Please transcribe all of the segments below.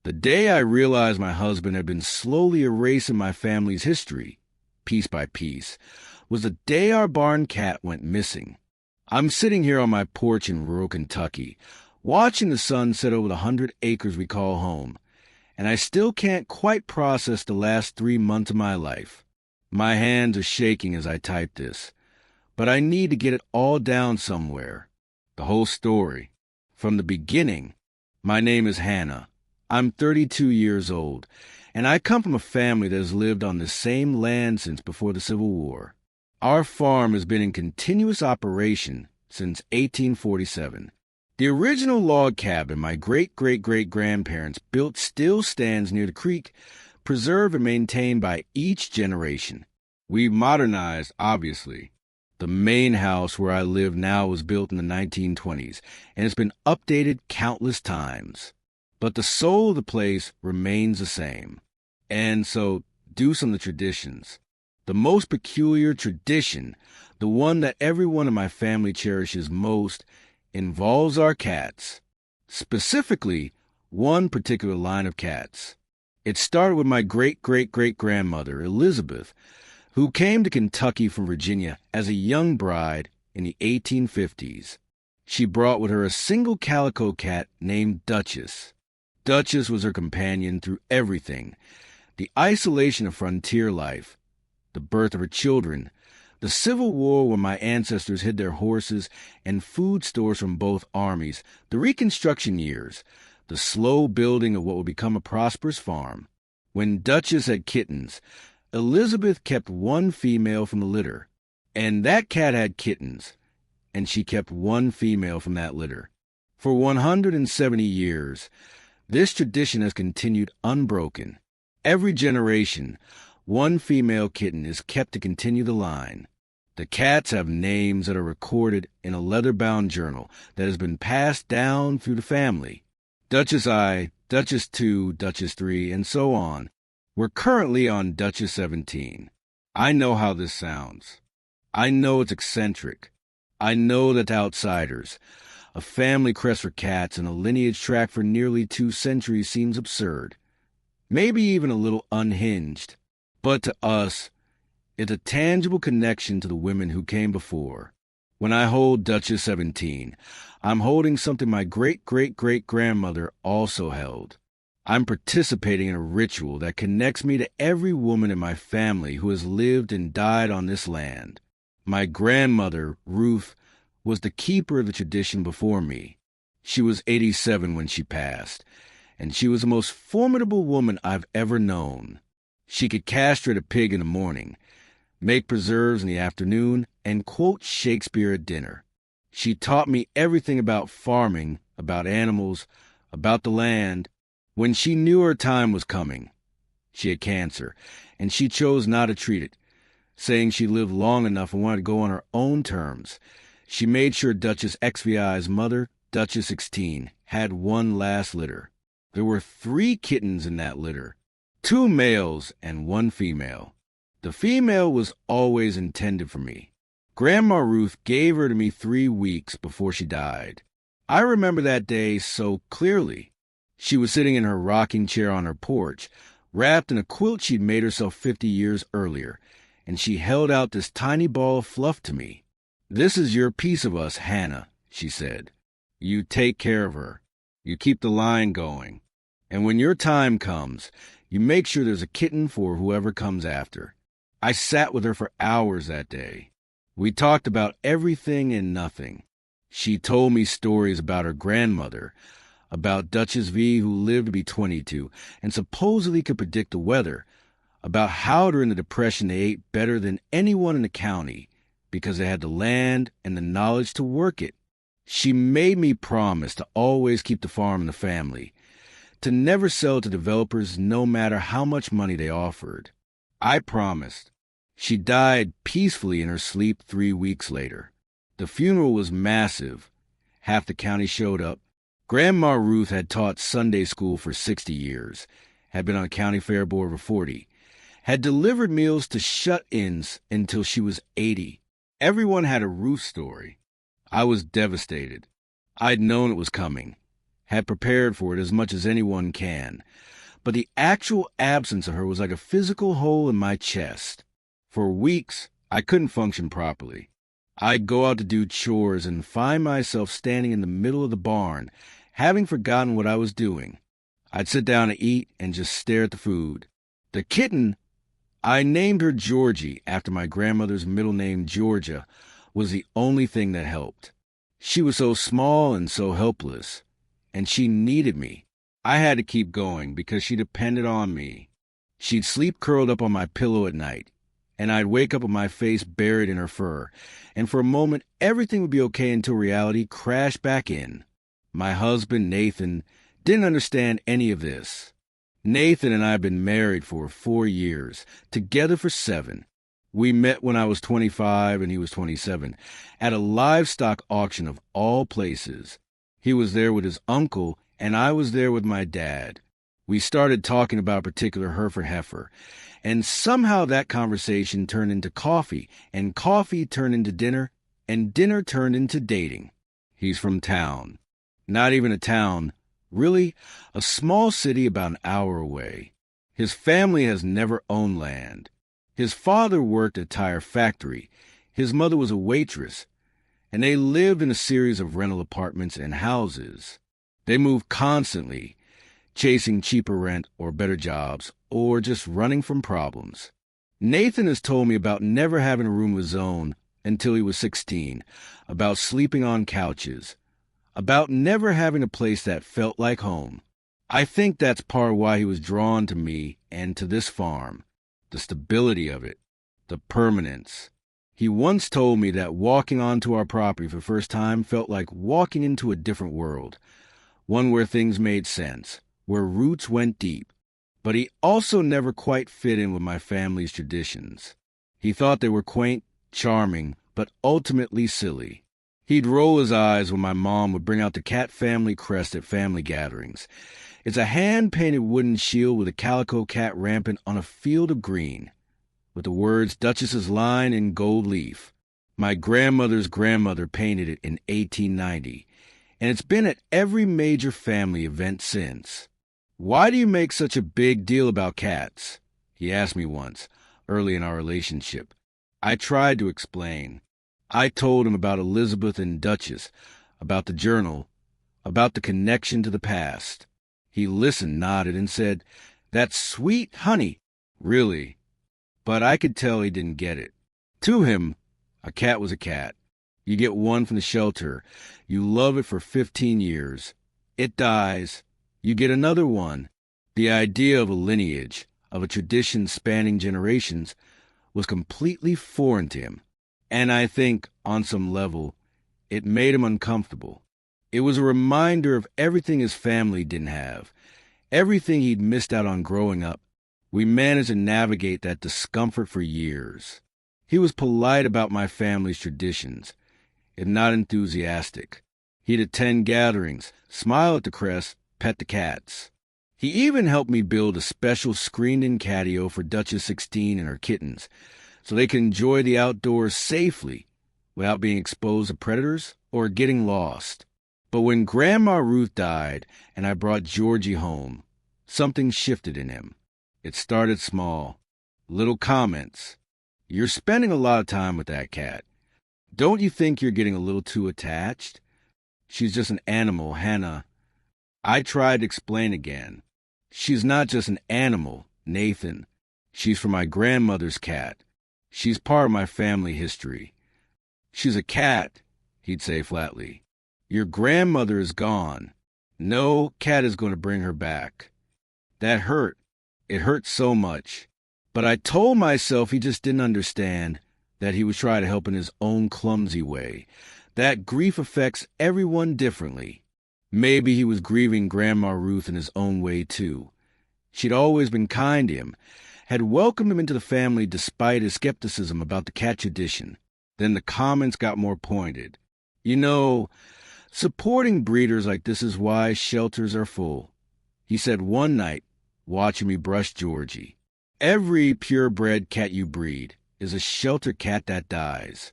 The day I realized my husband had been slowly erasing my family's history, piece by piece, was the day our barn cat went missing. I'm sitting here on my porch in rural Kentucky, watching the sun set over the 100 acres we call home, and I still can't quite process the last 3 months of my life. My hands are shaking as I type this, but I need to get it all down somewhere. The whole story. From the beginning. My name is Hannah. I'm 32 years old, and I come from a family that has lived on the same land since before the Civil War. Our farm has been in continuous operation since 1847. The original log cabin my great-great-great-grandparents built still stands near the creek, preserved and maintained by each generation. We've modernized, obviously. The main house where I live now was built in the 1920s, and it's been updated countless times. But the soul of the place remains the same. And so, do some of the traditions. The most peculiar tradition, the one that everyone in my family cherishes most, involves our cats. Specifically, one particular line of cats. It started with my great-great-great-grandmother, Elizabeth, who came to Kentucky from Virginia as a young bride in the 1850s. She brought with her a single calico cat named Duchess. Duchess was her companion through everything: the isolation of frontier life, the birth of her children, the Civil War when my ancestors hid their horses, and food stores from both armies, the Reconstruction years, the slow building of what would become a prosperous farm. When Duchess had kittens, Elizabeth kept one female from the litter, and that cat had kittens, and she kept one female from that litter. For 170 years, this tradition has continued unbroken. Every generation, one female kitten is kept to continue the line. The cats have names that are recorded in a leather-bound journal that has been passed down through the family. Duchess I, Duchess II, Duchess III, and so on. We're currently on Duchess 17. I know how this sounds. I know it's eccentric. I know that to outsiders, a family crest for cats and a lineage track for nearly 2 centuries seems absurd, maybe even a little unhinged. But to us, it's a tangible connection to the women who came before. When I hold Duchess 17, I'm holding something my great-great-great-grandmother also held. I'm participating in a ritual that connects me to every woman in my family who has lived and died on this land. My grandmother, Ruth, was the keeper of the tradition before me. She was 87 when she passed, and she was the most formidable woman I've ever known. She could castrate a pig in the morning, make preserves in the afternoon, and quote Shakespeare at dinner. She taught me everything about farming, about animals, about the land. When she knew her time was coming, she had cancer, and she chose not to treat it, saying she lived long enough and wanted to go on her own terms. She made sure Duchess XVI's mother, Duchess 16, had one last litter. There were 3 kittens in that litter, 2 males and 1 female. The female was always intended for me. Grandma Ruth gave her to me 3 weeks before she died. I remember that day so clearly. She was sitting in her rocking chair on her porch, wrapped in a quilt she'd made herself 50 years earlier, and she held out this tiny ball of fluff to me. "This is your piece of us, Hannah," she said. "You take care of her. You keep the line going. And when your time comes, you make sure there's a kitten for whoever comes after." I sat with her for hours that day. We talked about everything and nothing. She told me stories about her grandmother, about Duchess V, who lived to be 22 and supposedly could predict the weather, about how during the Depression they ate better than anyone in the county because they had the land and the knowledge to work it. She made me promise to always keep the farm in the family, to never sell to developers no matter how much money they offered. I promised. She died peacefully in her sleep 3 weeks later. The funeral was massive. Half the county showed up. Grandma Ruth had taught Sunday school for 60 years, had been on the county fair board for 40, had delivered meals to shut-ins until she was 80. Everyone had a Ruth story. I was devastated. I'd known it was coming. had prepared for it as much as anyone can. But the actual absence of her was like a physical hole in my chest. For weeks, I couldn't function properly. I'd go out to do chores and find myself standing in the middle of the barn, having forgotten what I was doing. I'd sit down to eat and just stare at the food. The kitten, I named her Georgie after my grandmother's middle name Georgia, was the only thing that helped. She was so small and so helpless, and she needed me. I had to keep going because she depended on me. She'd sleep curled up on my pillow at night, and I'd wake up with my face buried in her fur, and for a moment everything would be okay until reality crashed back in. My husband, Nathan, didn't understand any of this. Nathan and I had been married for 4 years, together for 7. We met when I was 25 and he was 27, at a livestock auction of all places. He was there with his uncle, and I was there with my dad. We started talking about a particular Hereford heifer, and somehow that conversation turned into coffee, and coffee turned into dinner, and dinner turned into dating. He's from town. Not even a town, really, a small city about an hour away. His family has never owned land. His father worked at a tire factory. His mother was a waitress, and they lived in a series of rental apartments and houses. They moved constantly, chasing cheaper rent or better jobs, or just running from problems. Nathan has told me about never having a room of his own until he was 16, about sleeping on couches, about never having a place that felt like home. I think that's part of why he was drawn to me and to this farm. The stability of it, the permanence. He once told me that walking onto our property for the first time felt like walking into a different world, one where things made sense, where roots went deep. But he also never quite fit in with my family's traditions. He thought they were quaint, charming, but ultimately silly. He'd roll his eyes when my mom would bring out the cat family crest at family gatherings. It's a hand-painted wooden shield with a calico cat rampant on a field of green, with the words Duchess's Line in gold leaf. My grandmother's grandmother painted it in 1890, and it's been at every major family event since. "Why do you make such a big deal about cats?" he asked me once, early in our relationship. I tried to explain. I told him about Elizabeth and Duchess, about the journal, about the connection to the past. He listened, nodded, and said, "That's sweet, honey." Really. But I could tell he didn't get it. To him, a cat was a cat. You get one from the shelter. You love it for 15 years. It dies. You get another one. The idea of a lineage, of a tradition spanning generations, was completely foreign to him. And I think, on some level, it made him uncomfortable. It was a reminder of everything his family didn't have, everything he'd missed out on growing up. We managed to navigate that discomfort for years. He was polite about my family's traditions, if not enthusiastic. He'd attend gatherings, smile at the crest, pet the cats. He even helped me build a special screened-in catio for Duchess 16 and her kittens, so they could enjoy the outdoors safely without being exposed to predators or getting lost. But when Grandma Ruth died and I brought Georgie home, something shifted in him. It started small. Little comments. "You're spending a lot of time with that cat. Don't you think you're getting a little too attached? She's just an animal, Hannah." I tried to explain again. "She's not just an animal, Nathan. She's from my grandmother's cat. She's part of my family history." "She's a cat," he'd say flatly. "Your grandmother is gone. No cat is going to bring her back." That hurt. It hurt so much. But I told myself he just didn't understand, that he was trying to help in his own clumsy way, that grief affects everyone differently. Maybe he was grieving Grandma Ruth in his own way, too. She'd always been kind to him, had welcomed him into the family despite his skepticism about the cat tradition. Then the comments got more pointed. "You know, supporting breeders like this is why shelters are full," he said one night, watching me brush Georgie. "Every purebred cat you breed is a shelter cat that dies."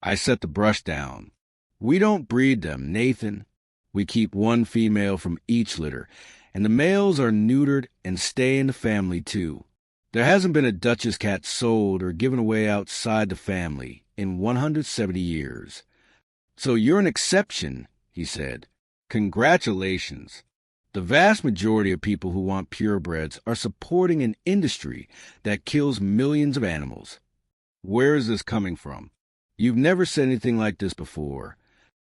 I set the brush down. "We don't breed them, Nathan. We keep one female from each litter, and the males are neutered and stay in the family too. There hasn't been a Duchess cat sold or given away outside the family in 170 years. So you're an exception, he said. Congratulations. The vast majority of people who want purebreds are supporting an industry that kills millions of animals. Where is this coming from? You've never said anything like this before.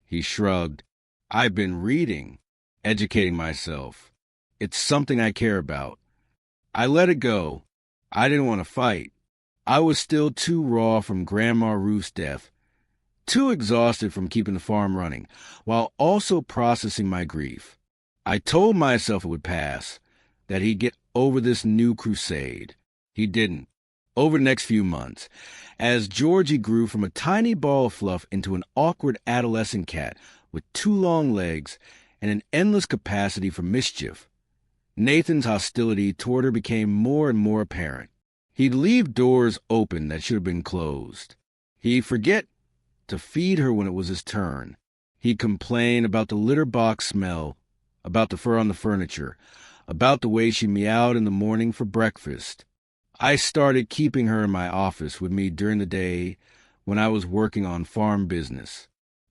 He shrugged. I've been reading, educating myself. It's something I care about. I let it go. I didn't want to fight. I was still too raw from Grandma Ruth's death, too exhausted from keeping the farm running, while also processing my grief. I told myself it would pass, that he'd get over this new crusade. He didn't. Over the next few months, as Georgie grew from a tiny ball of fluff into an awkward adolescent cat with 2 long legs and an endless capacity for mischief, Nathan's hostility toward her became more and more apparent. He'd leave doors open that should have been closed. He'd forget to feed her when it was his turn. He'd complain about the litter box smell, about the fur on the furniture, about the way she meowed in the morning for breakfast. I started keeping her in my office with me during the day when I was working on farm business.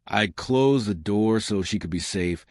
I'd close the door so she could be safe,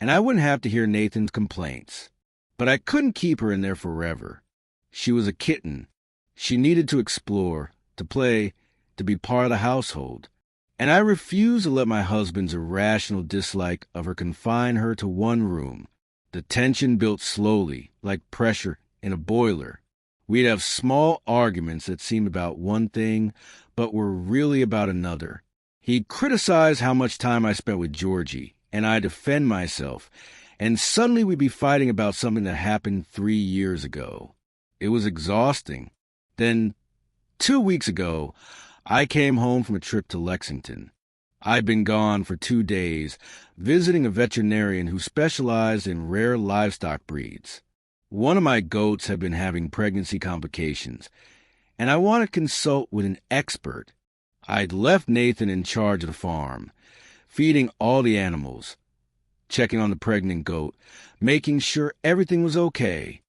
and I wouldn't have to hear Nathan's complaints. But I couldn't keep her in there forever. She was a kitten. She needed to explore, to play, to be part of the household. And I refused to let my husband's irrational dislike of her confine her to one room. The tension built slowly, like pressure in a boiler. We'd have small arguments that seemed about one thing, but were really about another. He'd criticize how much time I spent with Georgie, and I'd defend myself, and suddenly we'd be fighting about something that happened 3 years ago. It was exhausting. Then, 2 weeks ago, I came home from a trip to Lexington. I'd been gone for 2 days, visiting a veterinarian who specialized in rare livestock breeds. One of my goats had been having pregnancy complications, and I wanted to consult with an expert. I'd left Nathan in charge of the farm, feeding all the animals, checking on the pregnant goat, making sure everything was okay.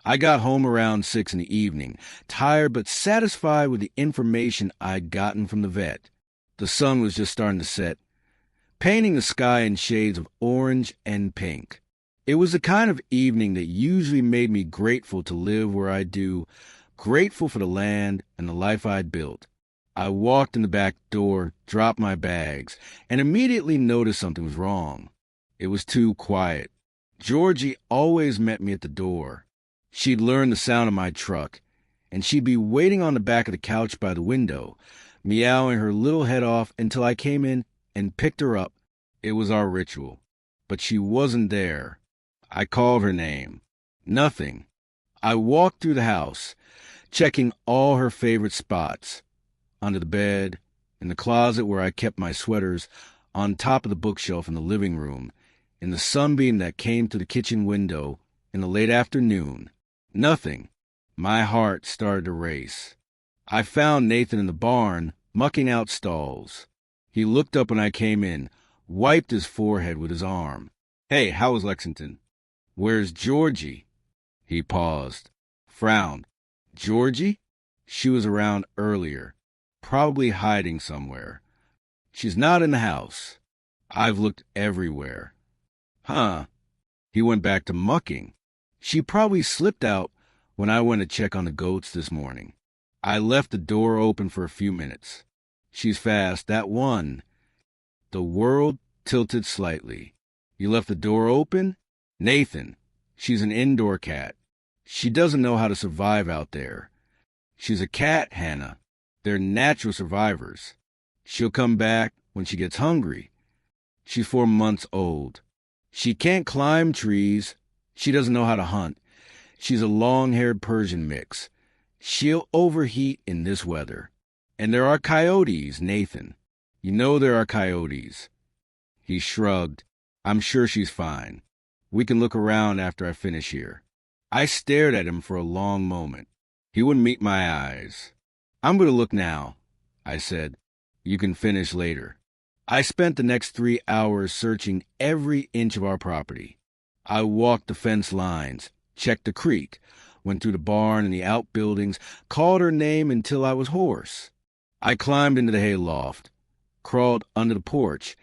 I got home around 6 in the evening, tired but satisfied with the information I'd gotten from the vet. The sun was just starting to set, painting the sky in shades of orange and pink. It was the kind of evening that usually made me grateful to live where I do, grateful for the land and the life I'd built. I walked in the back door, dropped my bags, and immediately noticed something was wrong. It was too quiet. Georgie always met me at the door. She'd learned the sound of my truck, and she'd be waiting on the back of the couch by the window, meowing her little head off until I came in and picked her up. It was our ritual. But she wasn't there. I called her name. Nothing. I walked through the house, checking all her favorite spots. Under the bed, in the closet where I kept my sweaters, on top of the bookshelf in the living room, in the sunbeam that came through the kitchen window, in the late afternoon. Nothing. My heart started to race. I found Nathan in the barn, mucking out stalls. He looked up when I came in, wiped his forehead with his arm. Hey, how was Lexington? Where's Georgie? He paused, frowned. Georgie? She was around earlier, probably hiding somewhere. She's not in the house. I've looked everywhere. Huh. He went back to mucking. She probably slipped out when I went to check on the goats this morning. I left the door open for a few minutes. She's fast, that one. The world tilted slightly. You left the door open? Nathan, she's an indoor cat. She doesn't know how to survive out there. She's a cat, Hannah. They're natural survivors. She'll come back when she gets hungry. She's 4 months old. She can't climb trees. She doesn't know how to hunt. She's a long-haired Persian mix. She'll overheat in this weather. And there are coyotes, Nathan. You know there are coyotes. He shrugged. I'm sure she's fine. We can look around after I finish here. I stared at him for a long moment. He wouldn't meet my eyes. I'm going to look now, I said. You can finish later. I spent the next 3 hours searching every inch of our property. I walked the fence lines, checked the creek, went through the barn and the outbuildings, called her name until I was hoarse. I climbed into the hayloft, crawled under the porch,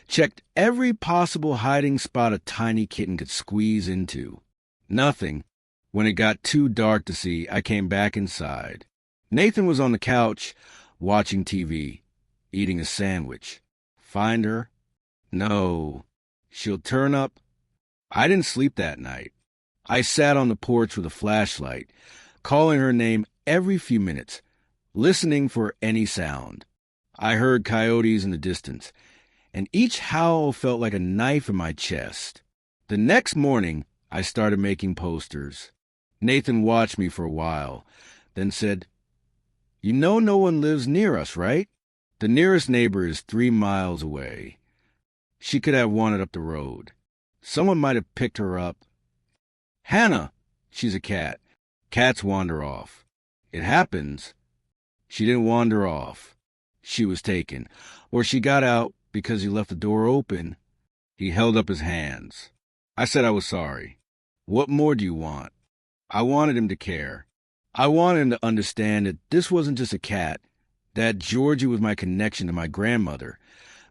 checked every possible hiding spot a tiny kitten could squeeze into. Nothing. When it got too dark to see, I came back inside. Nathan was on the couch, watching TV, eating a sandwich. Find her? No. She'll turn up. I didn't sleep that night. I sat on the porch with a flashlight, calling her name every few minutes, listening for any sound. I heard coyotes in the distance, and each howl felt like a knife in my chest. The next morning, I started making posters. Nathan watched me for a while, then said, "You know no one lives near us, right? The nearest neighbor is 3 miles away. She could have wandered up the road. Someone might have picked her up." "Hannah, she's a cat. Cats wander off. It happens." "She didn't wander off. She was taken. Or she got out because you left the door open." He held up his hands. I said I was sorry. "What more do you want?" I wanted him to care. I wanted him to understand that this wasn't just a cat, that Georgie was my connection to my grandmother,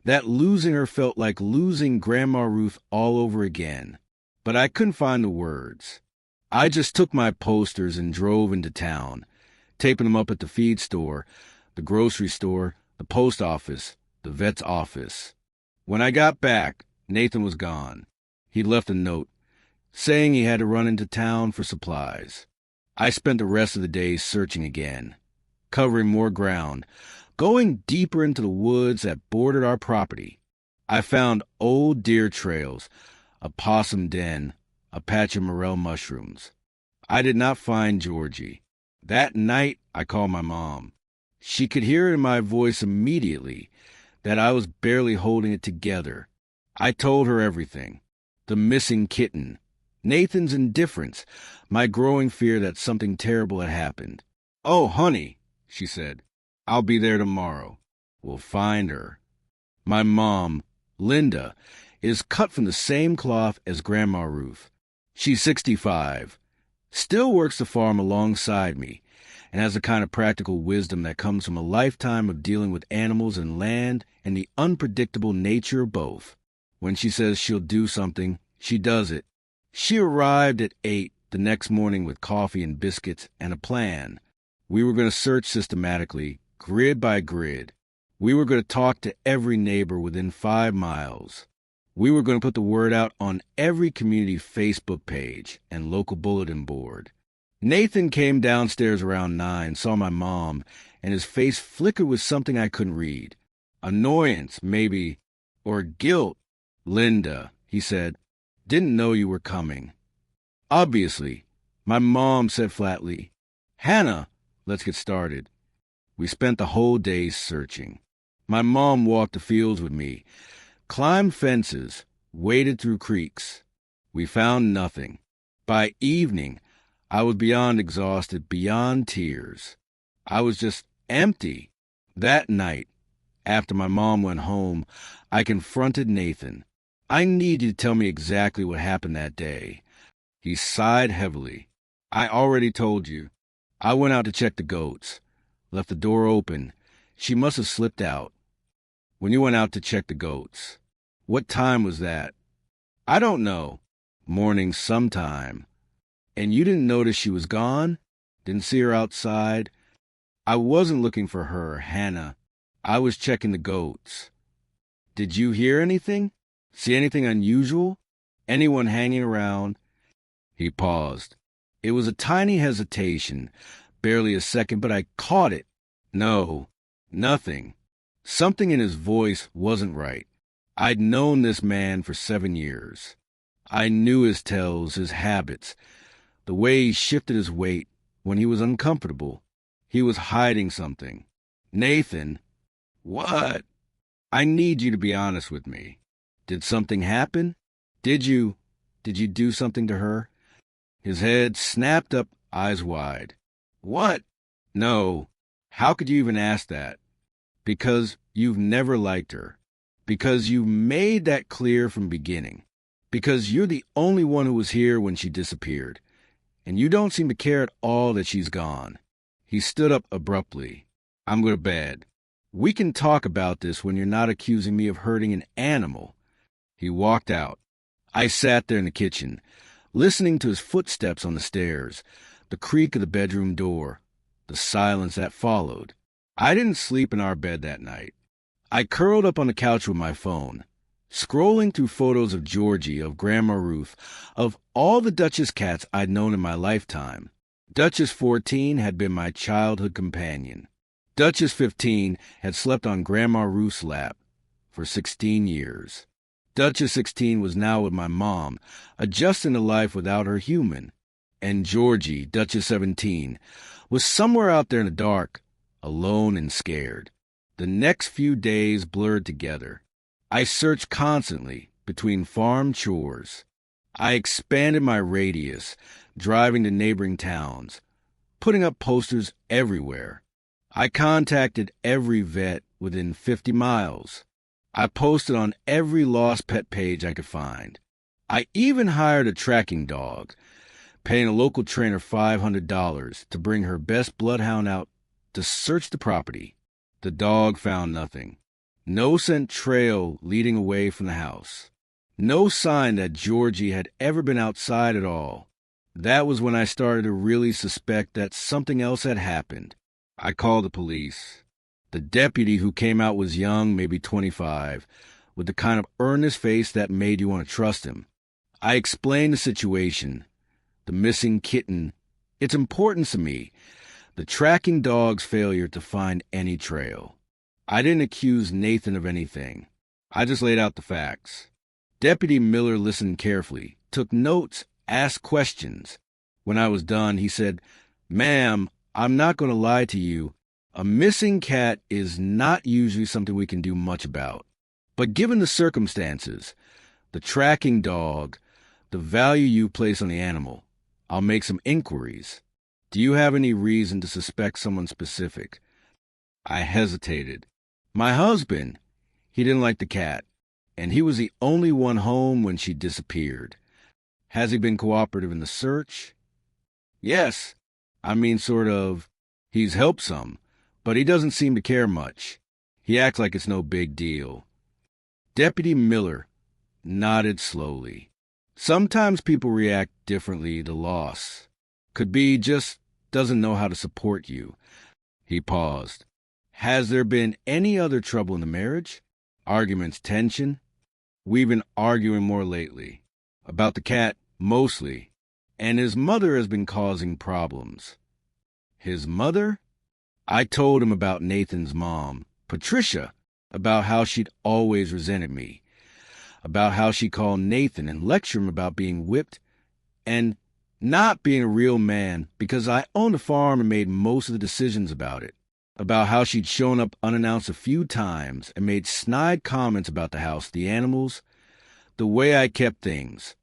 that losing her felt like losing Grandma Ruth all over again. But I couldn't find the words. I just took my posters and drove into town, taping them up at the feed store, the grocery store, the post office, the vet's office. When I got back, Nathan was gone. He'd left a note, saying he had to run into town for supplies. I spent the rest of the day searching again, covering more ground, going deeper into the woods that bordered our property. I found old deer trails, a possum den, a patch of morel mushrooms. I did not find Georgie. That night, I called my mom. She could hear in my voice immediately that I was barely holding it together. I told her everything. The missing kitten, Nathan's indifference, my growing fear that something terrible had happened. "Oh, honey," she said, "I'll be there tomorrow. We'll find her." My mom, Linda, is cut from the same cloth as Grandma Ruth. She's 65, still works the farm alongside me, and has the kind of practical wisdom that comes from a lifetime of dealing with animals and land and the unpredictable nature of both. When she says she'll do something, she does it. She arrived at 8 the next morning with coffee and biscuits and a plan. We were going to search systematically, grid by grid. We were going to talk to every neighbor within 5 miles. We were going to put the word out on every community Facebook page and local bulletin board. Nathan came downstairs around 9, saw my mom, and his face flickered with something I couldn't read. Annoyance, maybe, or guilt. "Linda," he said, "didn't know you were coming." "Obviously," my mom said flatly. "Hannah, let's get started." We spent the whole day searching. My mom walked the fields with me, climbed fences, waded through creeks. We found nothing. By evening, I was beyond exhausted, beyond tears. I was just empty. That night, after my mom went home, I confronted Nathan. "I need you to tell me exactly what happened that day." He sighed heavily. "I already told you. I went out to check the goats. Left the door open. She must have slipped out." "When you went out to check the goats, what time was that?" "I don't know. Morning sometime." "And you didn't notice she was gone? Didn't see her outside?" "I wasn't looking for her, Hannah. I was checking the goats." "Did you hear anything? See anything unusual? Anyone hanging around?" He paused. It was a tiny hesitation, barely a second, but I caught it. "No, nothing." Something in his voice wasn't right. I'd known this man for 7 years. I knew his tells, his habits, the way he shifted his weight when he was uncomfortable. He was hiding something. "Nathan." "What?" "I need you to be honest with me. Did something happen? Did you do something to her?" His head snapped up, eyes wide. "What?" "No. How could you even ask that?" "Because you've never liked her. Because you made that clear from beginning. Because you're the only one who was here when she disappeared. And you don't seem to care at all that she's gone. He stood up abruptly. I'm going to bed. We can talk about this when you're not accusing me of hurting an animal. He walked out. I sat there in the kitchen, listening to his footsteps on the stairs, the creak of the bedroom door, the silence that followed. I didn't sleep in our bed that night. I curled up on the couch with my phone, scrolling through photos of Georgie, of Grandma Ruth, of all the Duchess cats I'd known in my lifetime. Duchess 14 had been my childhood companion. Duchess 15 had slept on Grandma Ruth's lap for 16 years. Duchess 16 was now with my mom, adjusting to life without her human. And Georgie, Duchess 17, was somewhere out there in the dark, alone and scared. The next few days blurred together. I searched constantly between farm chores. I expanded my radius, driving to neighboring towns, putting up posters everywhere. I contacted every vet within 50 miles. I posted on every lost pet page I could find. I even hired a tracking dog, paying a local trainer $500 to bring her best bloodhound out to search the property. The dog found nothing. No scent trail leading away from the house. No sign that Georgie had ever been outside at all. That was when I started to really suspect that something else had happened. I called the police. The deputy who came out was young, maybe 25, with the kind of earnest face that made you want to trust him. I explained the situation, the missing kitten, its importance to me, the tracking dog's failure to find any trail. I didn't accuse Nathan of anything. I just laid out the facts. Deputy Miller listened carefully, took notes, asked questions. When I was done, he said, "Ma'am, I'm not going to lie to you. A missing cat is not usually something we can do much about. But given the circumstances, the tracking dog, the value you place on the animal, I'll make some inquiries. Do you have any reason to suspect someone specific?" I hesitated. My husband. He didn't like the cat, and he was the only one home when she disappeared. Has he been cooperative in the search? Yes. I mean, sort of. He's helped some, but he doesn't seem to care much. He acts like it's no big deal. Deputy Miller nodded slowly. Sometimes people react differently to loss. Could be just doesn't know how to support you. He paused. Has there been any other trouble in the marriage? Arguments, tension? We've been arguing more lately. About the cat, mostly. And his mother has been causing problems. His mother? I told him about Nathan's mom, Patricia, about how she'd always resented me, about how she called Nathan and lectured him about being whipped and not being a real man because I owned a farm and made most of the decisions about it, about how she'd shown up unannounced a few times and made snide comments about the house, the animals, the way I kept things.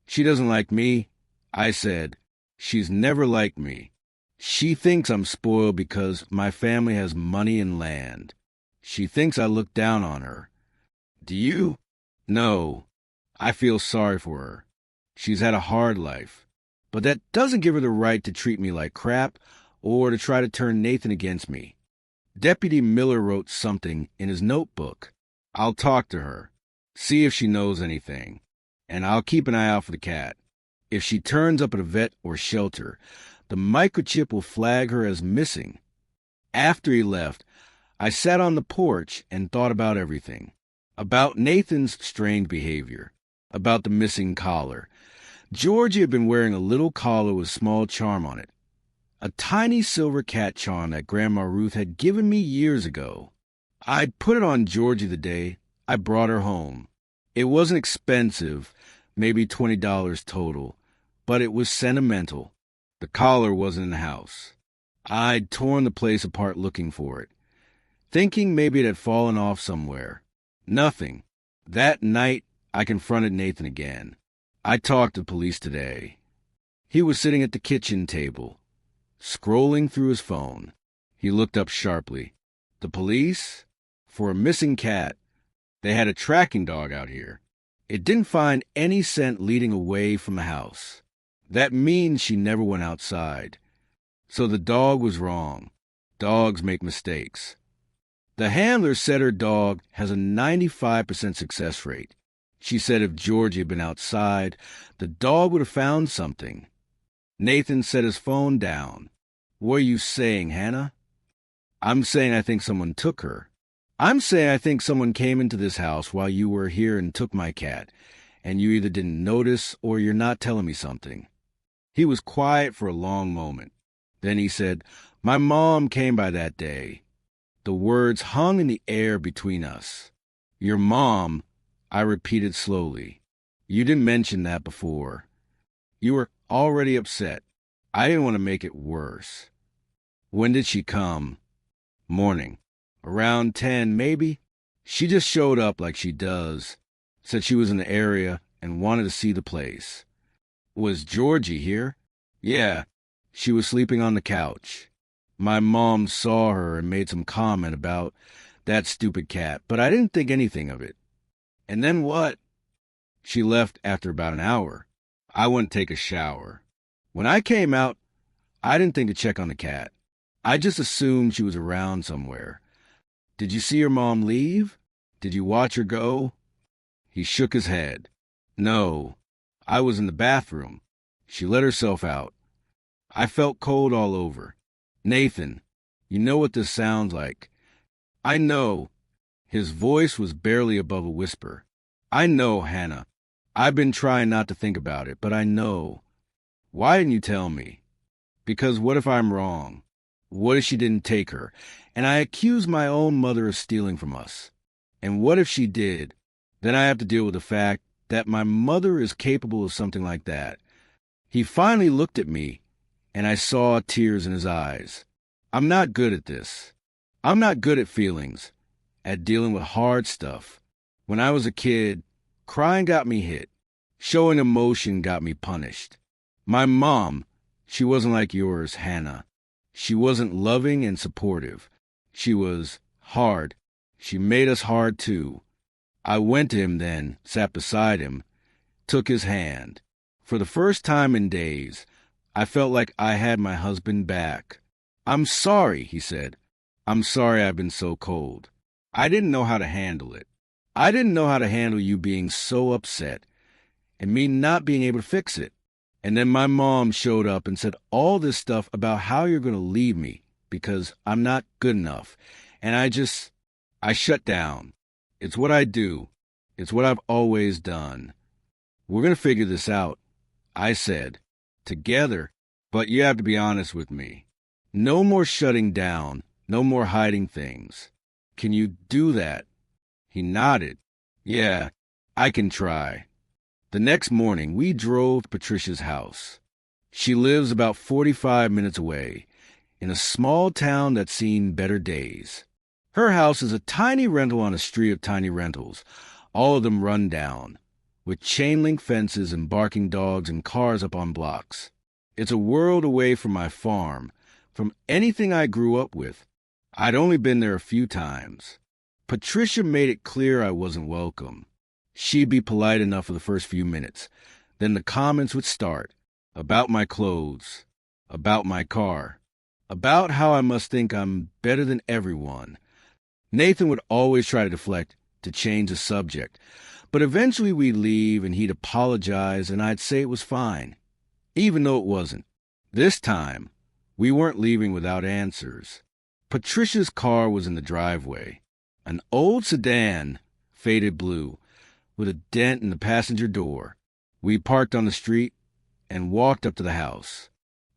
She doesn't like me, I said. She's never liked me. She thinks I'm spoiled because my family has money and land. She thinks I look down on her. Do you? No. I feel sorry for her. She's had a hard life. But that doesn't give her the right to treat me like crap or to try to turn Nathan against me. Deputy Miller wrote something in his notebook. I'll talk to her, see if she knows anything, and I'll keep an eye out for the cat. If she turns up at a vet or shelter, the microchip will flag her as missing. After he left, I sat on the porch and thought about everything. About Nathan's strange behavior. About the missing collar. Georgie had been wearing a little collar with a small charm on it. A tiny silver cat charm that Grandma Ruth had given me years ago. I'd put it on Georgie the day I brought her home. It wasn't expensive, maybe $20 total, but it was sentimental. The collar wasn't in the house. I'd torn the place apart looking for it, thinking maybe it had fallen off somewhere. Nothing. That night, I confronted Nathan again. I talked to police today. He was sitting at the kitchen table, scrolling through his phone. He looked up sharply. The police? For a missing cat? They had a tracking dog out here. It didn't find any scent leading away from the house. That means she never went outside. So the dog was wrong. Dogs make mistakes. The handler said her dog has a 95% success rate. She said if Georgie had been outside, the dog would have found something. Nathan set his phone down. What are you saying, Hannah? I'm saying I think someone took her. I'm saying I think someone came into this house while you were here and took my cat, and you either didn't notice or you're not telling me something. He was quiet for a long moment. Then he said, My mom came by that day. The words hung in the air between us. Your mom, I repeated slowly. You didn't mention that before. You were already upset. I didn't want to make it worse. When did she come? Morning. Around 10, maybe? She just showed up like she does. Said she was in the area and wanted to see the place. Was Georgie here? Yeah. She was sleeping on the couch. My mom saw her and made some comment about that stupid cat, but I didn't think anything of it. And then what? She left after about an hour. I went to take a shower. When I came out, I didn't think to check on the cat. I just assumed she was around somewhere. Did you see your mom leave? Did you watch her go? He shook his head. No, I was in the bathroom. She let herself out. I felt cold all over. Nathan, you know what this sounds like. I know. His voice was barely above a whisper. I know, Hannah. I've been trying not to think about it, but I know. Why didn't you tell me? Because what if I'm wrong? What if she didn't take her, and I accuse my own mother of stealing from us? And what if she did? Then I have to deal with the fact that my mother is capable of something like that. He finally looked at me, and I saw tears in his eyes. I'm not good at this. I'm not good at feelings, at dealing with hard stuff. When I was a kid, crying got me hit. Showing emotion got me punished. My mom, she wasn't like yours, Hannah. She wasn't loving and supportive. She was hard. She made us hard, too. I went to him then, sat beside him, took his hand. For the first time in days, I felt like I had my husband back. I'm sorry, he said. I'm sorry I've been so cold. I didn't know how to handle it. I didn't know how to handle you being so upset and me not being able to fix it. And then my mom showed up and said all this stuff about how you're going to leave me because I'm not good enough. And I shut down. It's what I do. It's what I've always done. We're going to figure this out, I said, together, but you have to be honest with me. No more shutting down, no more hiding things. Can you do that? He nodded. Yeah, I can try. The next morning, we drove to Patricia's house. She lives about 45 minutes away, in a small town that's seen better days. Her house is a tiny rental on a street of tiny rentals, all of them run down, with chain-link fences and barking dogs and cars up on blocks. It's a world away from my farm, from anything I grew up with. I'd only been there a few times. Patricia made it clear I wasn't welcome. She'd be polite enough for the first few minutes. Then the comments would start, about my clothes, about my car, about how I must think I'm better than everyone. Nathan would always try to deflect, to change the subject, but eventually we'd leave and he'd apologize and I'd say it was fine, even though it wasn't. This time, we weren't leaving without answers. Patricia's car was in the driveway, an old sedan, faded blue, with a dent in the passenger door. We parked on the street and walked up to the house.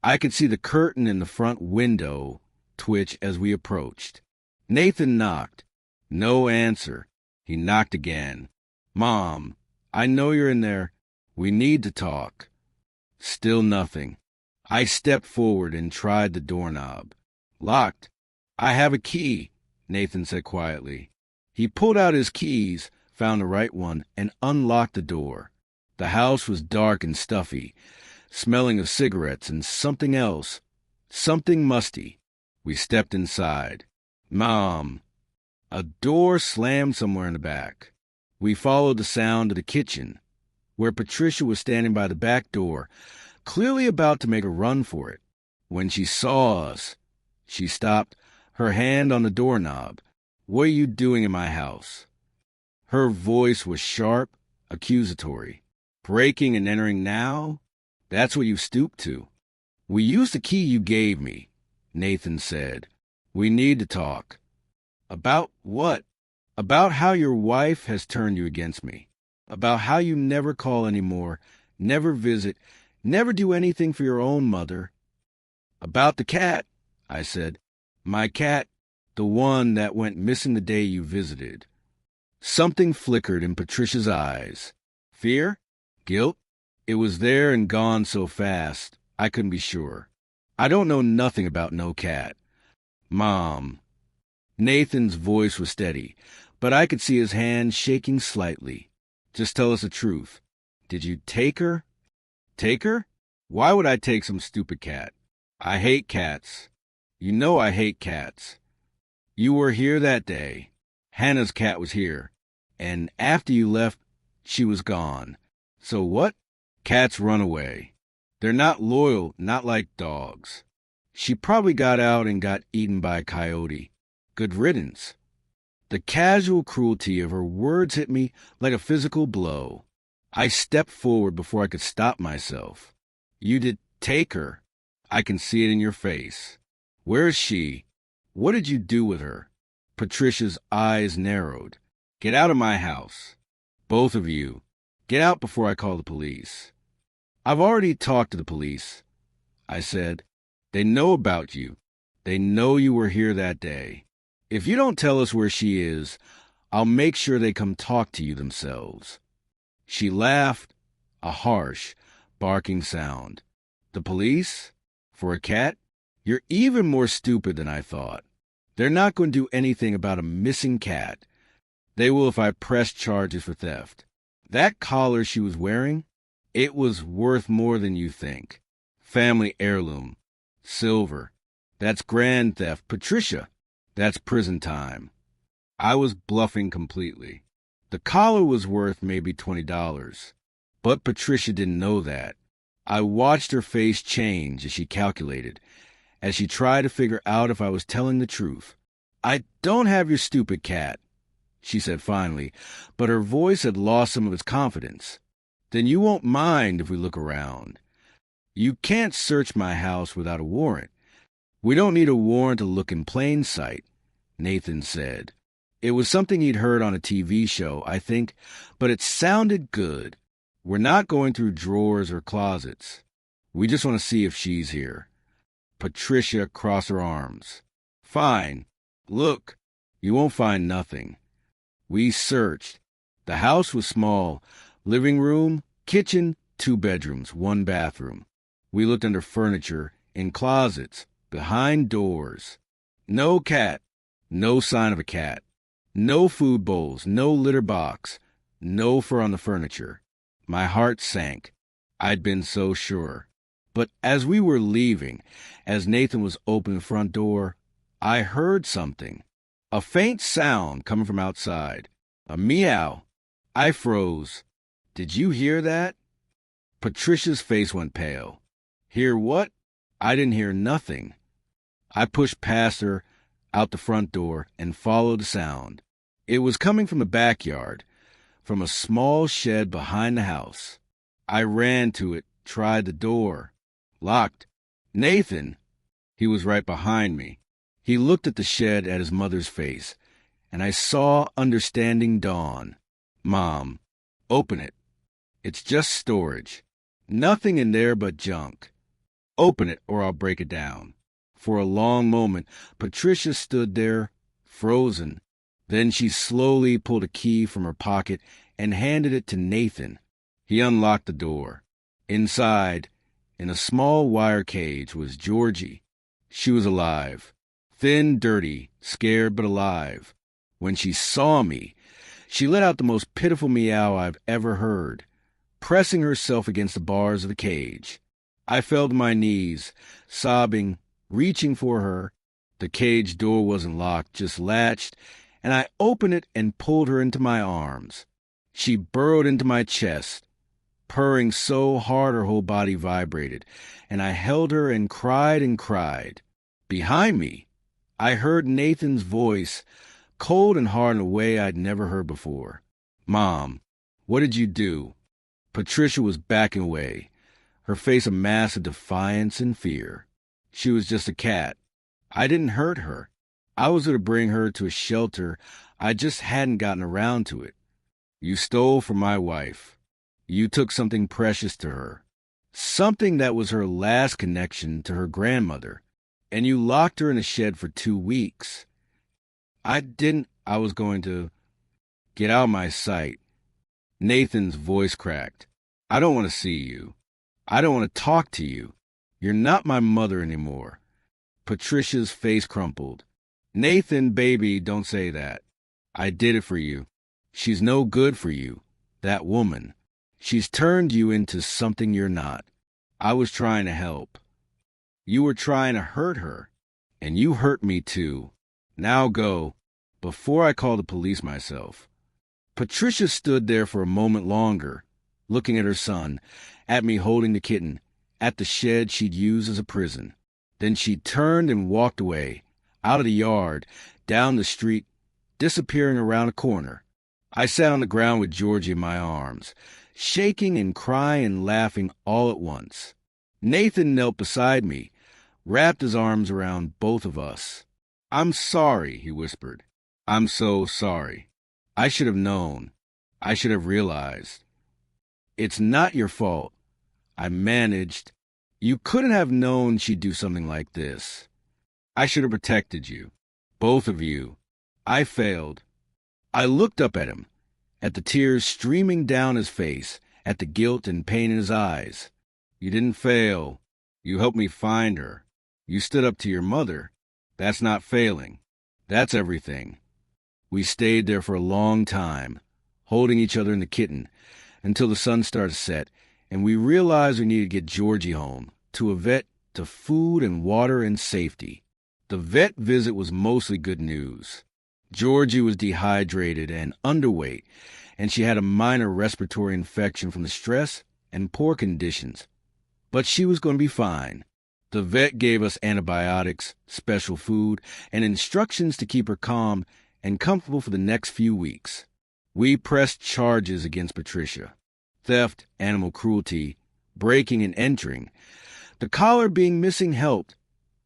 I could see the curtain in the front window twitch as we approached. Nathan knocked. No answer. He knocked again. Mom, I know you're in there. We need to talk. Still nothing. I stepped forward and tried the doorknob. Locked. I have a key, Nathan said quietly. He pulled out his keys, found the right one, and unlocked the door. The house was dark and stuffy, smelling of cigarettes and something else, something musty. We stepped inside. Mom. A door slammed somewhere in the back. We followed the sound to the kitchen, where Patricia was standing by the back door, clearly about to make a run for it. When she saw us, she stopped, her hand on the doorknob. "What are you doing in my house?" Her voice was sharp, accusatory. "Breaking and entering now? That's what you've stooped to." "We used the key you gave me," Nathan said. "We need to talk." "About what?" "About how your wife has turned you against me. About how you never call anymore, never visit, never do anything for your own mother." "About the cat," I said. "My cat, the one that went missing the day you visited." Something flickered in Patricia's eyes. Fear? Guilt? It was there and gone so fast, I couldn't be sure. "I don't know nothing about no cat." "Mom." Nathan's voice was steady, but I could see his hand shaking slightly. "Just tell us the truth. Did you take her?" "Take her? Why would I take some stupid cat? I hate cats. You know I hate cats. You were here that day. Hannah's cat was here. And after you left, she was gone. So what? Cats run away. They're not loyal, not like dogs. She probably got out and got eaten by a coyote. Good riddance." The casual cruelty of her words hit me like a physical blow. I stepped forward before I could stop myself. "You did take her. I can see it in your face. Where is she? What did you do with her?" Patricia's eyes narrowed. "Get out of my house. Both of you. Get out before I call the police." "I've already talked to the police," I said. "They know about you. They know you were here that day. If you don't tell us where she is, I'll make sure they come talk to you themselves." She laughed, a harsh, barking sound. "The police? For a cat? You're even more stupid than I thought. They're not going to do anything about a missing cat. They will if I press charges for theft. That collar she was wearing, it was worth more than you think. Family heirloom. Silver. That's grand theft. Patricia, that's prison time." I was bluffing completely. The collar was worth maybe $20, but Patricia didn't know that. I watched her face change as she calculated, as she tried to figure out if I was telling the truth. "I don't have your stupid cat," she said finally, but her voice had lost some of its confidence. "Then you won't mind if we look around. You can't search my house without a warrant." "We don't need a warrant to look in plain sight," Nathan said. It was something he'd heard on a TV show, I think, but it sounded good. "We're not going through drawers or closets. We just want to see if she's here." Patricia crossed her arms. "Fine. Look, you won't find nothing." We searched. The house was small. Living room, kitchen, 2 bedrooms, 1 bathroom. We looked under furniture, in closets, behind doors. No cat. No sign of a cat. No food bowls, no litter box, no fur on the furniture. My heart sank. I'd been so sure. But as we were leaving, as Nathan was opening the front door, I heard something. A faint sound coming from outside. A meow. I froze. "Did you hear that?" Patricia's face went pale. "Hear what?" I didn't hear nothing. I pushed past her, out the front door, and followed the sound. It was coming from the backyard, from a small shed behind the house. I ran to it, tried the door. Locked. "Nathan!" He was right behind me. He looked at the shed, at his mother's face, and I saw understanding dawn. "Mom, open it. It's just storage. Nothing in there but junk. Open it or I'll break it down." For a long moment, Patricia stood there, frozen. Then she slowly pulled a key from her pocket and handed it to Nathan. He unlocked the door. Inside, in a small wire cage, was Georgie. She was alive. Thin, dirty, scared but alive. When she saw me, she let out the most pitiful meow I've ever heard, pressing herself against the bars of the cage. I fell to my knees, sobbing, reaching for her. The cage door wasn't locked, just latched, and I opened it and pulled her into my arms. She burrowed into my chest, purring so hard her whole body vibrated, and I held her and cried and cried. Behind me, I heard Nathan's voice, cold and hard in a way I'd never heard before. "Mom, what did you do?" Patricia was backing away, her face a mask of defiance and fear. She was just a cat. I didn't hurt her. I was going to bring her to a shelter. I just hadn't gotten around to it. "You stole from my wife. You took something precious to her, something that was her last connection to her grandmother, and you locked her in a shed for 2 weeks. I was going to get out of my sight." Nathan's voice cracked. "I don't want to see you. I don't want to talk to you. You're not my mother anymore." Patricia's face crumpled. "Nathan, baby, don't say that. I did it for you. She's no good for you, that woman. She's turned you into something you're not. I was trying to help. You were trying to hurt her, and you hurt me too. Now go, before I call the police myself." Patricia stood there for a moment longer, looking at her son, at me holding the kitten, at the shed she'd used as a prison. Then she turned and walked away, out of the yard, down the street, disappearing around a corner. I sat on the ground with Georgie in my arms, shaking and crying and laughing all at once. Nathan knelt beside me, wrapped his arms around both of us. "I'm sorry," he whispered. "I'm so sorry. I should have known. I should have realized. It's not your fault. I managed. You couldn't have known she'd do something like this. I should have protected you. Both of you. I failed." I looked up at him, at the tears streaming down his face, at the guilt and pain in his eyes. "You didn't fail. You helped me find her. You stood up to your mother. That's not failing. That's everything." We stayed there for a long time, holding each other and the kitten, until the sun started to set, and we realized we needed to get Georgie home, to a vet, to food and water and safety. The vet visit was mostly good news. Georgie was dehydrated and underweight, and she had a minor respiratory infection from the stress and poor conditions. But she was going to be fine. The vet gave us antibiotics, special food, and instructions to keep her calm and comfortable for the next few weeks. We pressed charges against Patricia: theft, animal cruelty, breaking and entering. The collar being missing helped,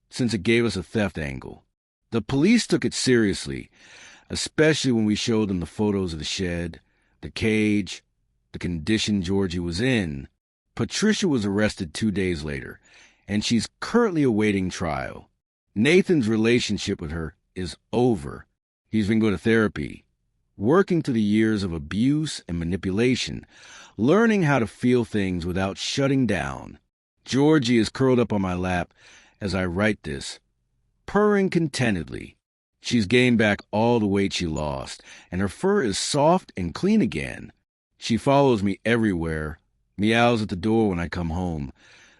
since it gave us a theft angle. The police took it seriously, especially when we showed them the photos of the shed, the cage, the condition Georgie was in. Patricia was arrested 2 days later, and she's currently awaiting trial. Nathan's relationship with her is over. He's been going to therapy, working through the years of abuse and manipulation, learning how to feel things without shutting down. Georgie is curled up on my lap as I write this, purring contentedly. She's gained back all the weight she lost, and her fur is soft and clean again. She follows me everywhere, meows at the door when I come home,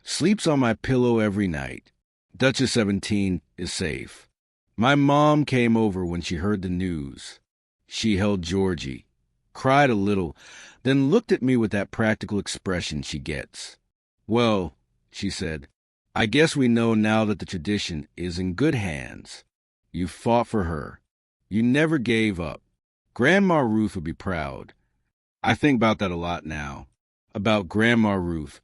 sleeps on my pillow every night. Duchess 17 is safe. My mom came over when she heard the news. She held Georgie, cried a little, then looked at me with that practical expression she gets. "Well," she said, "I guess we know now that the tradition is in good hands. You fought for her. You never gave up. Grandma Ruth would be proud." I think about that a lot now. About Grandma Ruth.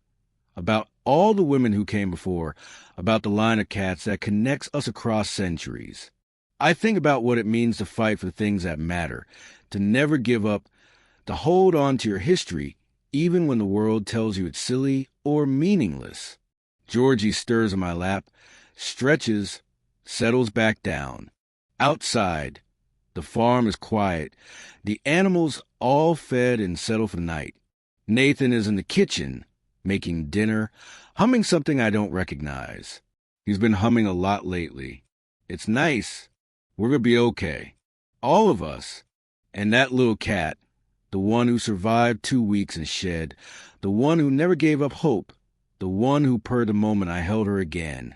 About all the women who came before. About the line of cats that connects us across centuries. I think about what it means to fight for the things that matter, to never give up, to hold on to your history, even when the world tells you it's silly or meaningless. Georgie stirs in my lap, stretches, settles back down. Outside, the farm is quiet. The animals all fed and settled for the night. Nathan is in the kitchen, making dinner, humming something I don't recognize. He's been humming a lot lately. It's nice. We're going to be okay. All of us. And that little cat, the one who survived 2 weeks in shed, the one who never gave up hope, the one who purred the moment I held her again.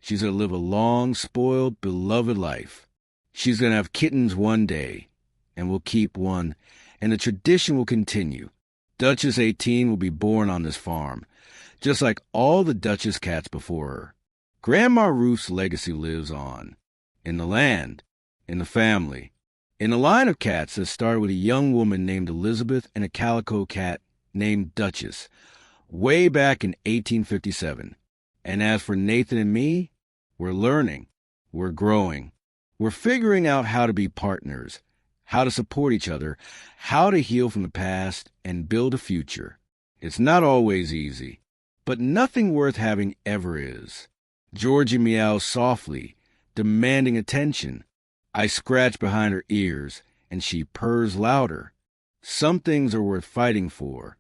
She's going to live a long, spoiled, beloved life. She's going to have kittens one day, and we'll keep one, and the tradition will continue. Duchess 18 will be born on this farm, just like all the Duchess cats before her. Grandma Ruth's legacy lives on. In the land, in the family, in a line of cats that started with a young woman named Elizabeth and a calico cat named Duchess, way back in 1857. And as for Nathan and me, we're learning, we're growing, we're figuring out how to be partners, how to support each other, how to heal from the past and build a future. It's not always easy, but nothing worth having ever is. Georgie meows softly, demanding attention. I scratch behind her ears, and she purrs louder. Some things are worth fighting for,